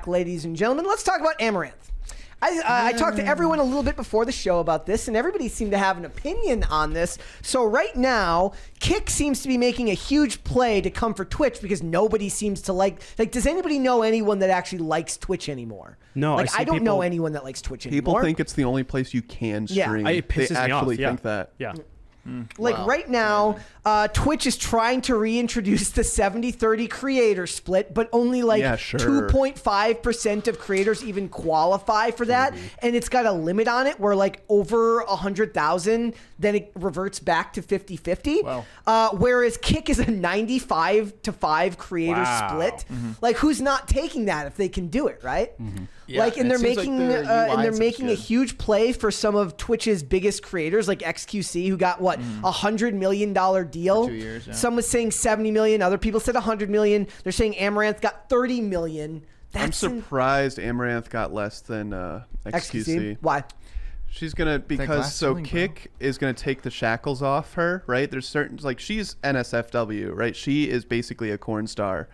ladies and gentlemen. Let's talk about Amouranth. I talked to everyone a little bit before the show about this, and everybody seemed to have an opinion on this. So right now, Kick seems to be making a huge play to come for Twitch because nobody seems to like. Does anybody know anyone that actually likes Twitch anymore? No, I don't know anyone that likes Twitch anymore. People think it's the only place you can stream. Yeah, it pisses they actually me off. think that. Yeah. Right now, Twitch is trying to reintroduce the 70-30 creator split, but only 2.5% of creators even qualify for that. And it's got a limit on it where over 100,000, then it reverts back to 50-50. Wow. Whereas Kick is a 95-5 creator split. Who's not taking that if they can do it, right? Yeah, and they're making a huge play for some of Twitch's biggest creators, like XQC, who got $100 million deal. For 2 years. Yeah. Some was saying 70 million. Other people said 100 million. They're saying Amouranth got 30 million. I'm surprised Amouranth got less than XQC. Why? She's gonna Kick is gonna take the shackles off her, right? There's certain she's NSFW, right? She is basically a corn star.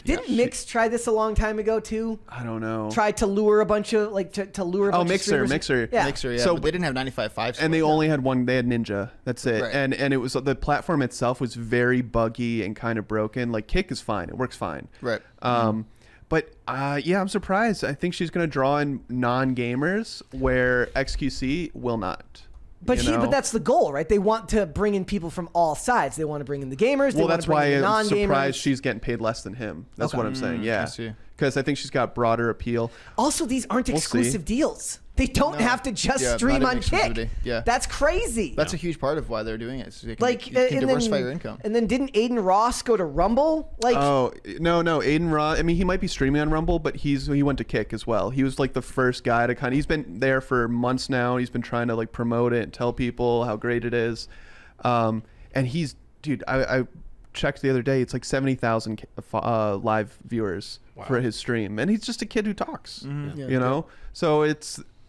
Didn't Mix try this a long time ago too? I don't know. Tried to lure a bunch of Mixer. Yeah. Mixer, So but they didn't have 95.5. And they only had one. They had Ninja. That's it. Right. And it was the platform itself was very buggy and kind of broken. Kick is fine. It works fine. Right. But I'm surprised. I think she's gonna draw in non-gamers where XQC will not. But that's the goal, right? They want to bring in people from all sides. They want to bring in the gamers. Well, that's why I'm surprised surprised she's getting paid less than him. That's what I'm saying. Yeah, because I think she's got broader appeal. Also, these aren't exclusive deals. They don't have to just stream on Kick. Yeah. That's crazy. That's a huge part of why they're doing it. So you can diversify your income. And then didn't Aiden Ross go to Rumble? No, Aiden Ross. I mean, he might be streaming on Rumble, but he went to Kick as well. He was the first guy to he's been there for months now. He's been trying to promote it and tell people how great it is. And he's, dude, I checked the other day. It's 70,000 live viewers for his stream, and he's just a kid who talks. You know, so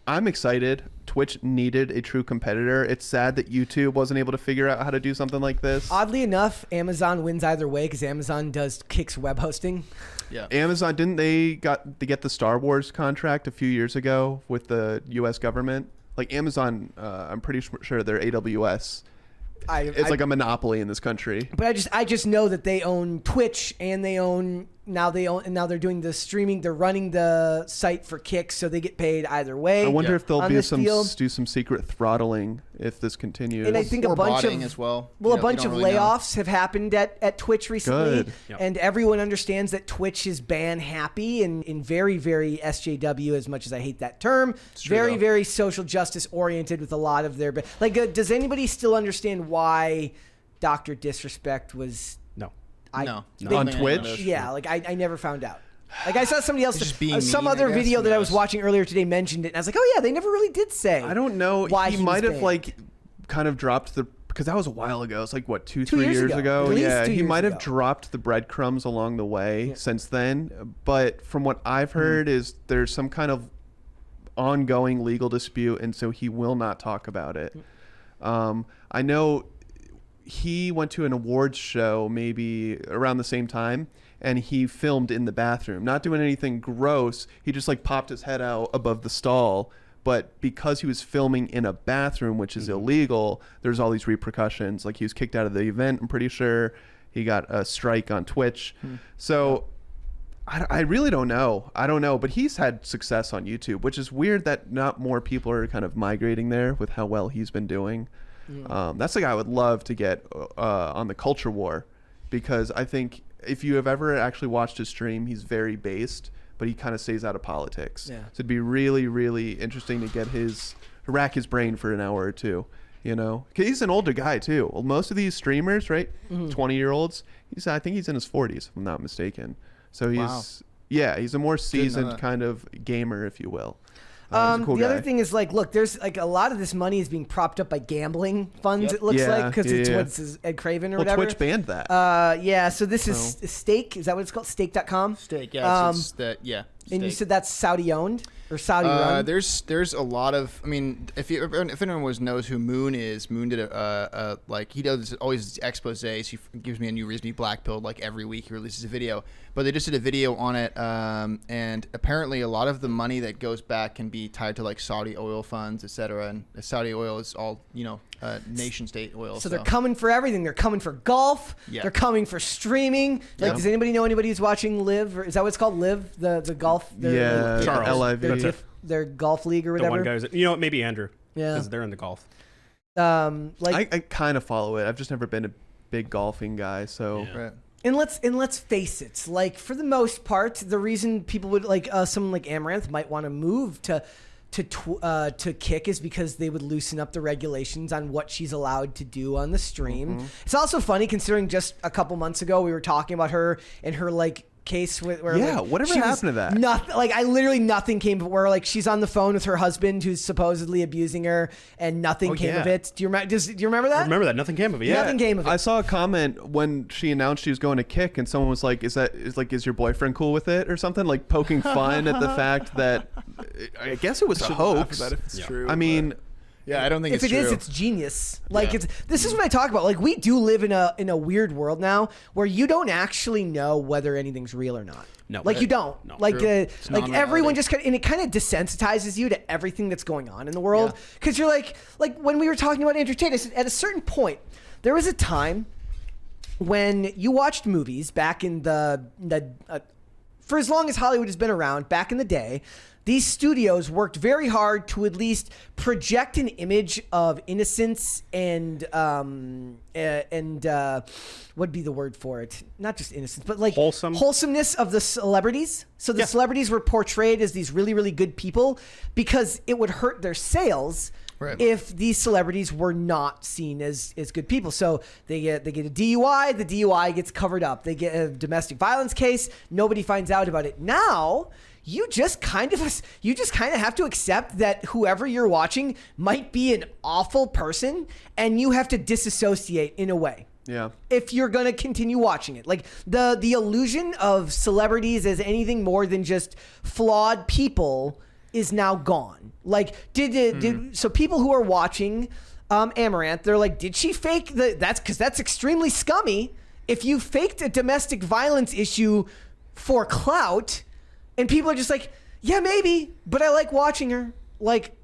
I'm excited. Twitch needed a true competitor. It's sad that YouTube wasn't able to figure out how to do something like this. Oddly enough, Amazon wins either way because Amazon does Kick's web hosting. Yeah. Amazon, didn't they get the Star Wars contract a few years ago with the U.S. government? Amazon, I'm pretty sure they're AWS. It's a monopoly in this country. But I just know that they own Twitch and now they're doing the streaming. They're running the site for Kick, so they get paid either way. I wonder if there'll be some secret throttling if this continues. And I think a bunch of as well. A bunch of layoffs have happened at Twitch recently. Good. Yep. And everyone understands that Twitch is ban happy and very, very SJW, as much as I hate that term. Very, very social justice oriented with a lot of their does anybody still understand why Dr. Disrespect was No. On Twitch? Yeah, I never found out. I saw somebody else, some mean, other I guess, video that I was watching earlier today mentioned it, and I was like, oh yeah, they never really did say. I don't know. Why he might have kind of dropped because that was a while ago. It's 3 years ago. Yeah, he might have dropped the breadcrumbs along the way since then. But from what I've heard is there's some kind of ongoing legal dispute, and so he will not talk about it. I know he went to an awards show maybe around the same time, and he filmed in the bathroom, not doing anything gross. He just popped his head out above the stall. But because he was filming in a bathroom, which is illegal, there's all these repercussions. He was kicked out of the event, I'm pretty sure. He got a strike on Twitch. So I really don't know. I don't know. But he's had success on YouTube, which is weird that not more people are kind of migrating there with how well he's been doing. That's the guy I would love to get on the Culture War, because I think if you have ever actually watched his stream, he's very based, but he kind of stays out of politics. Yeah. So it'd be really, really interesting to get to rack his brain for an hour or two, because he's an older guy too. Well, most of these streamers, right, 20-year-olds, I think he's in his 40s, if I'm not mistaken. So he's a more seasoned kind of gamer, if you will. Cool other thing is look, there's a lot of this money is being propped up by gambling funds. It looks because it's what's Ed Craven or whatever. Twitch banned that. So this is Stake. Is that what it's called? Stake.com. Stake. Yeah. And you said that's Saudi owned or Saudi run? There's a lot of. I mean, if anyone knows who Moon is, Moon did he does always exposés. He gives me a new reason to be blackpilled like every week. He releases a video, but they just did a video on it, and apparently a lot of the money that goes back can be tied to like Saudi oil funds, etc. And Saudi oil is all nation state oil. So they're coming for everything. They're coming for golf. Yeah. They're coming for streaming. Like, does anybody know anybody who's watching Live? Or is that what it's called? Live, the golf. Charles. LIV. Their golf league or whatever. The one guy's, maybe Andrew. Yeah, because they're in the golf. I kind of follow it. I've just never been a big golfing guy, so. Yeah. Right. And let's face it, like for the most part, the reason people would like someone like Amouranth might want to move to Kick is because they would loosen up the regulations on what she's allowed to do on the stream. Mm-hmm. It's also funny considering just a couple months ago we were talking about her and her like case where whatever happened to that? Nothing came of where like she's on the phone with her husband who's supposedly abusing her and nothing came of it. Do you remember that? I remember that. Nothing came of it. Yeah. Nothing came of it. I saw a comment when she announced she was going to Kick and someone was like, is your boyfriend cool with it or something, like poking fun at the fact that I guess it was a hoax. If it's true, I mean, yeah, I don't think if it is, it's genius. Like this is what I talk about. Like we do live in a weird world now where you don't actually know whether anything's real or not. No, like you don't. No, like everyone just and it kind of desensitizes you to everything that's going on in the world because you're like when we were talking about Andrew Tate, I said at a certain point there was a time when you watched movies back in the for as long as Hollywood has been around, back in the day. These studios worked very hard to at least project an image of innocence and what'd be the word for it? Not just innocence, but like wholesomeness of the celebrities. So the celebrities were portrayed as these really, really good people because it would hurt their sales if these celebrities were not seen as good people. So they get a DUI, the DUI gets covered up. They get a domestic violence case, nobody finds out about it. Now you just kind of have to accept that whoever you're watching might be an awful person and you have to disassociate in a way. Yeah. If you're going to continue watching it. Like the illusion of celebrities as anything more than just flawed people is now gone. Like so people who are watching Amouranth, they're like, did she fake that's extremely scummy. If you faked a domestic violence issue for clout, and people are just like, yeah, maybe, but I like watching her. Like,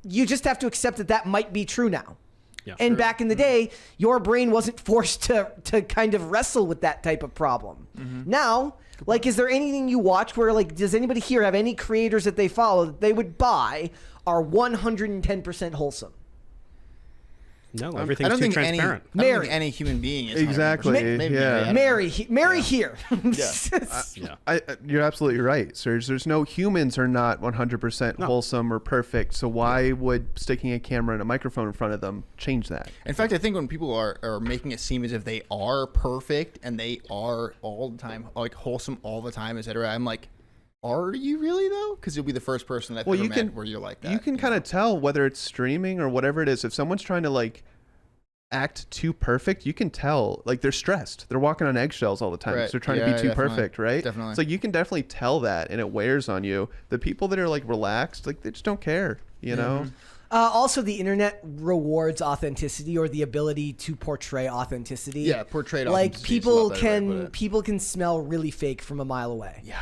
you just have to accept that might be true now. Yeah, and back in the day, your brain wasn't forced to kind of wrestle with that type of problem. Mm-hmm. Now, like, is there anything you watch where, like, does anybody here have any creators that they follow that they would buy are 110% wholesome? No, everything's too transparent. I don't think any human being is. Exactly. Mary here. You're absolutely right, Serge. There's no humans are not 100% wholesome or perfect. So why would sticking a camera and a microphone in front of them change that? In fact, I think when people are making it seem as if they are perfect and they are all the time, like wholesome all the time, etc., I'm like, are you really though? Because you'll be the first person I've ever met where you're like that. You can kind of tell whether it's streaming or whatever it is. If someone's trying to like act too perfect, you can tell like they're stressed. They're walking on eggshells all the time. Right. So they're trying to be too perfect, right? Definitely. So you can definitely tell that, and it wears on you. The people that are like relaxed, like they just don't care, you know? Also, the internet rewards authenticity or the ability to portray authenticity. Yeah, portrayed authenticity. Like people can smell really fake from a mile away. Yeah.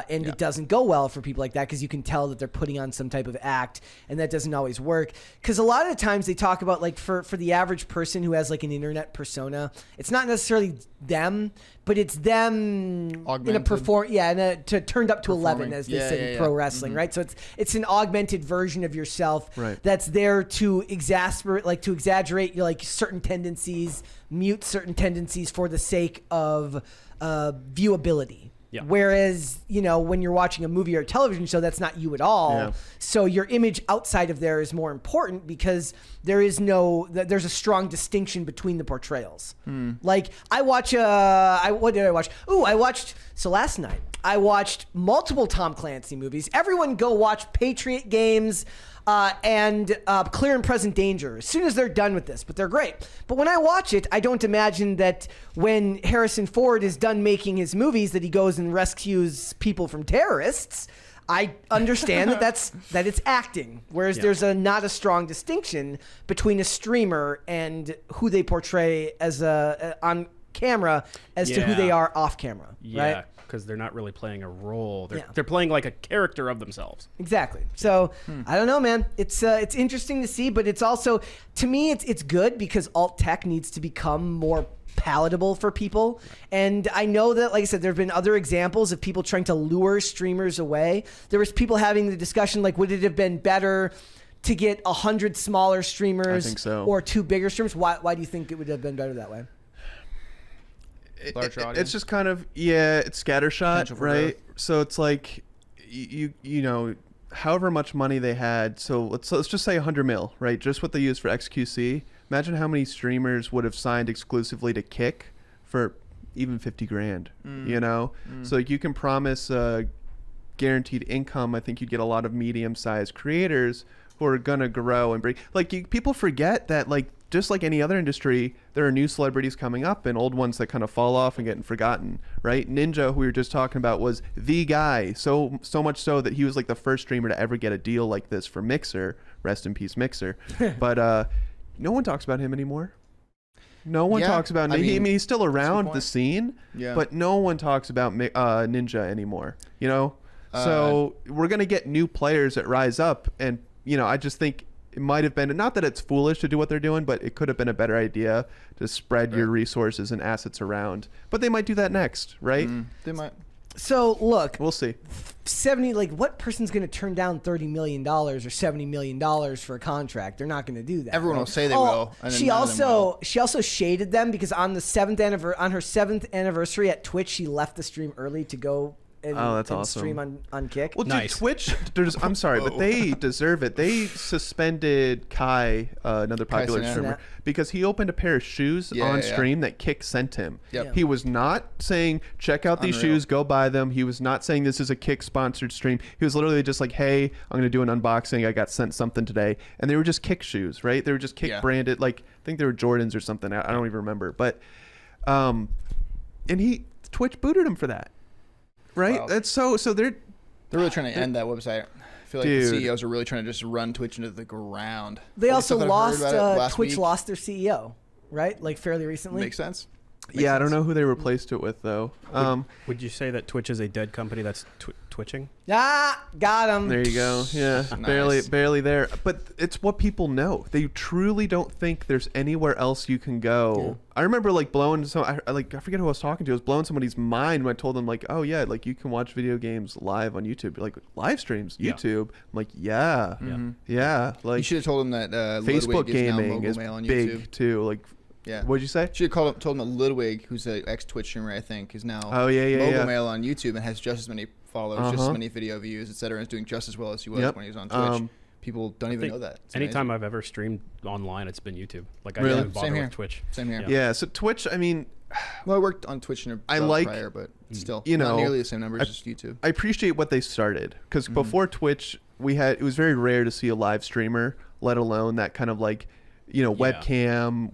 And it doesn't go well for people like that because you can tell that they're putting on some type of act, and that doesn't always work. Because a lot of the times they talk about like for the average person who has like an internet persona, it's not necessarily them, but it's them augmented. turned up to 11 as they said in pro wrestling, right? So it's an augmented version of yourself that's there to exaggerate your like certain tendencies, mute certain tendencies for the sake of viewability. Yeah. Whereas, when you're watching a movie or a television show, that's not you at all. Yeah. So your image outside of there is more important because there's a strong distinction between the portrayals. Like I watch, what did I watch? I watched, so last night I watched multiple Tom Clancy movies. Everyone go watch Patriot Games and Clear and Present Danger as soon as they're done with this, but they're great. But when I watch it, I don't imagine that when Harrison Ford is done making his movies that he goes and rescues people from terrorists. I understand that it's acting, whereas there's not a strong distinction between a streamer and who they portray as on camera as to who they are off camera, right? Because they're not really playing a role. They're playing like a character of themselves. Exactly. So I don't know, man. It's interesting to see, but it's also, to me, it's good because alt tech needs to become more palatable for people. And I know that, like I said, there have been other examples of people trying to lure streamers away. There was people having the discussion, like, would it have been better to get 100 smaller streamers I think so. or 2 bigger streamers? Why do you think it would have been better that way? Larger audience. It's just kind of, it's scattershot, right? So it's like, you know, however much money they had. So let's just say 100 mil, right? Just what they used for XQC. Imagine how many streamers would have signed exclusively to Kick for even 50 grand, you know? So you can promise guaranteed income. I think you'd get a lot of medium-sized creators who are going to grow and bring, like, people forget that, like, just like any other industry, there are new celebrities coming up and old ones that kind of fall off and getting forgotten, right? Ninja, who we were just talking about, was the guy, so much so that he was like the first streamer to ever get a deal like this for Mixer. Rest in peace, Mixer. But no one talks about him anymore. No one talks about him. I mean, he's still around the scene, but no one talks about Ninja anymore, you know? So we're going to get new players that rise up, and, you know, I just think it might have been, not that it's foolish to do what they're doing, but it could have been a better idea to spread your resources and assets around. But they might do that next, right? They might. So look, we'll see. 70, like, what person's going to turn down $30 million or $70 million for a contract? They're not going to do that. Everyone will say they will. And she also shaded them because on her 7th anniversary at Twitch, she left the stream early to go and awesome. Stream on Kick. Well, dude, Twitch, I'm sorry, but they deserve it. They suspended Kai, another popular streamer, because he opened a pair of shoes on stream that Kick sent him. He was not saying, check out these shoes, go buy them. He was not saying this is a Kick sponsored stream. He was literally just like, hey, I'm going to do an unboxing. I got sent something today. And they were just Kick shoes, right? They were just Kick branded. Like, I think they were Jordans or something. I don't even remember. But, and Twitch booted him for that. Right? Wow. That's so they're really trying to end that website. I feel like the CEOs are really trying to just run Twitch into the ground. They also lost Twitch lost their CEO, right? Like fairly recently. Makes sense. I don't know who they replaced it with though. Would you say that Twitch is a dead company that's twitching? Got him. There you go. Yeah, nice. barely there. But it's what people know. They truly don't think there's anywhere else you can go. Yeah. I remember like blowing I forget who I was talking to. I was blowing somebody's mind when I told them like, oh yeah, like you can watch video games live on YouTube, like live streams, YouTube. I'm like, yeah. Like you should have told them that Facebook Ludwig gaming is is big too. Like. Yeah. What'd you say? Should have told him that Ludwig, who's an ex-Twitch streamer, I think, is now Mobile Mail on YouTube and has just as many followers, just as many video views, etc., and is doing just as well as he was when he was on Twitch. People don't even know that. Anytime I've ever streamed online, it's been YouTube. Like I really? didn't bother with Twitch. Same here. Yeah. So Twitch, I mean, well, I worked on Twitch prior, but still, not nearly the same numbers as YouTube. I appreciate what they started because before Twitch, it was very rare to see a live streamer, let alone that kind of like, webcam.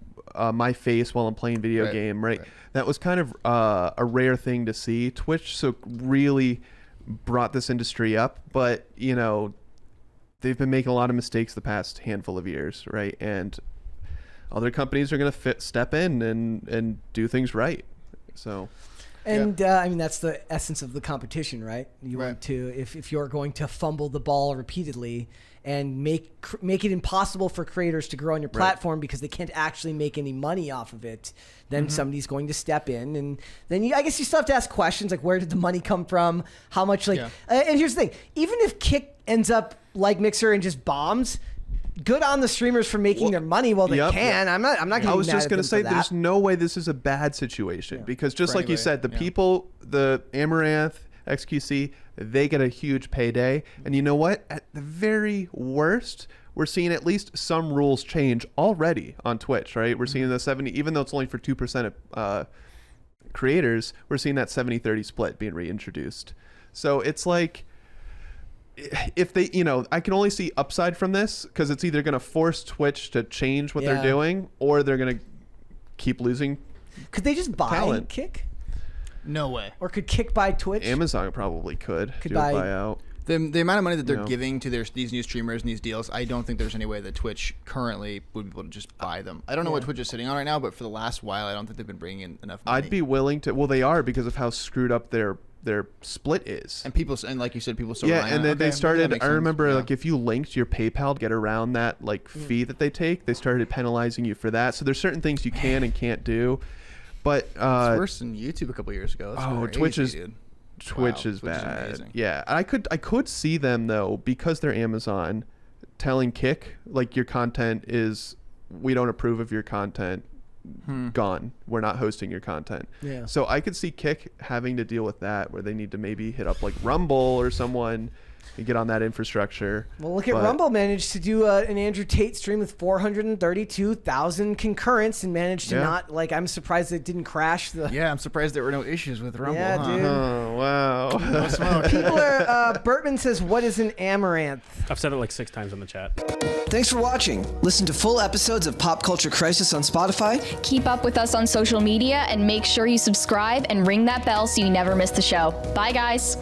My face while I'm playing video game, right? That was kind of a rare thing to see. Twitch really brought this industry up, but they've been making a lot of mistakes the past handful of years, right? And other companies are going to step in and do things right. So. And I mean that's the essence of the competition, right? You want to, if you're going to fumble the ball repeatedly and make it impossible for creators to grow on your platform because they can't actually make any money off of it, then somebody's going to step in, and then I guess you still have to ask questions like, where did the money come from? How much? And here's the thing: even if Kick ends up like Mixer and just bombs, good on the streamers for making their money while they can. I'm not going to. I was just going to say, there's no way this is a bad situation because just like you said, the people, the Amouranth, XQC, they get a huge payday, and you know what? At the very worst, we're seeing at least some rules change already on Twitch, right? We're seeing the 70, even though it's only for 2% of creators, we're seeing that 70-30 split being reintroduced. So it's like, if they, I can only see upside from this, because it's either going to force Twitch to change what they're doing, or they're going to keep losing. Could they just buy Kick? No way. Or could Kick buy Twitch? Amazon probably could do a buyout. The amount of money that they're giving to these new streamers and these deals, I don't think there's any way that Twitch currently would be able to just buy them. I don't know what Twitch is sitting on right now, but for the last while, I don't think they've been bringing in enough money. I'd be willing to. Well, they are, because of how screwed up their split is. And like you said, people still and then they started. I remember like if you linked your PayPal to get around that fee that they take, they started penalizing you for that. So there's certain things you can and can't do. But it's worse than YouTube a couple years ago. That's crazy, Twitch is bad. Yeah, I could see them though, because they're Amazon, telling Kick like, your content is, we don't approve of your content. Gone. We're not hosting your content. Yeah. So I could see Kick having to deal with that, where they need to maybe hit up like Rumble or someone and get on that infrastructure. Well, look at Rumble managed to do an Andrew Tate stream with 432,000 concurrents and managed to not, I'm surprised it didn't crash. I'm surprised there were no issues with Rumble. Yeah, dude. Oh, wow. No smoke. People are, Bertman says, what is an Amouranth? I've said it like 6 times in the chat. Thanks for watching. Listen to full episodes of Pop Culture Crisis on Spotify. Keep up with us on social media and make sure you subscribe and ring that bell so you never miss the show. Bye, guys.